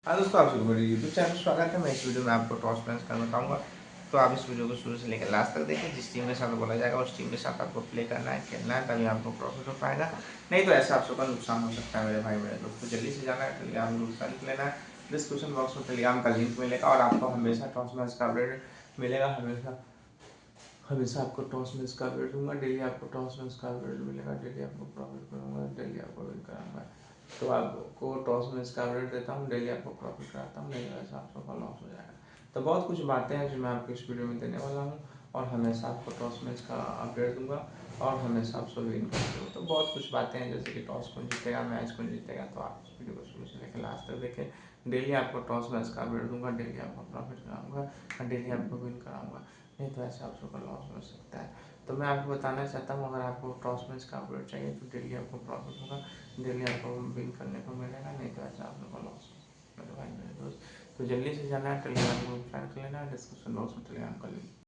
हाँ दोस्तों, आप सभी को मेरे यूट्यूब चैनल में स्वागत है। मैं इस वीडियो में आपको टॉस मैच करना बताऊंगा। तो आप इस वीडियो को शुरू से लेकर लास्ट तक देखिए। जिस टीम के साथ बोला जाएगा उस टीम के साथ आपको प्ले करना है, खेलना है, तभी आपको प्रॉफिट हो पाएगा। नहीं तो ऐसे आप सबका नुकसान हो सकता है मेरे भाई मेरे दोस्त। तो जल्दी से जाना है, टेलीग्राम ग्रुप का लिंक लेना है। डिस्क्रिप्शन बॉक्स में टेलीग्राम का लिंक मिलेगा और आपको हमेशा टॉस मैच का अपडेट मिलेगा। हमेशा हमेशा आपको टॉस मैच का अपडेट दूंगा। डेली आपको टॉस मैच का अपडेट मिलेगा। डेली आपको प्रॉफिट करूँगा, डेली आपको विन कराऊंगा। तो आपको टॉस मैच का अपडेट देता हूँ, डेली आपको प्रॉफिट कराता हूँ। नहीं तो ऐसा आप सबका लॉस हो जाएगा। तो बहुत कुछ बातें हैं जो मैं आपको इस वीडियो में देने वाला हूँ और हमेशा आपको टॉस मैच का अपडेट दूंगा और हमेशा आप सब विन करते हो। तो बहुत कुछ बातें हैं जैसे कि टॉस कौन जीतेगा, मैच कौन जीतेगा। तो आप इस वीडियो को शुरू से लेकर लास्ट तक देखें। डेली आपको टॉस मैच का अपडेट दूंगा, डेली आपको प्रॉफिट कराऊंगा और डेली आपको विन कराऊंगा। नहीं तो ऐसे आप सबका लॉस हो सकता है। तो मैं आपको बताना चाहता हूँ, अगर आपको टॉस मैच का अपडेट चाहिए तो डेली आपको प्रॉफिट होगा, डेली आपको विन करने को मिलेगा। नहीं तो ऐसा आप सबका लॉस हो मेरे भाई मेरे दोस्त। तो जल्दी से जाना है, टेलीग्राम ग्रुप ज्वाइन कर लेना है। डिस्क्रिप्शन बॉक्स में टेलीग्राम का लिंक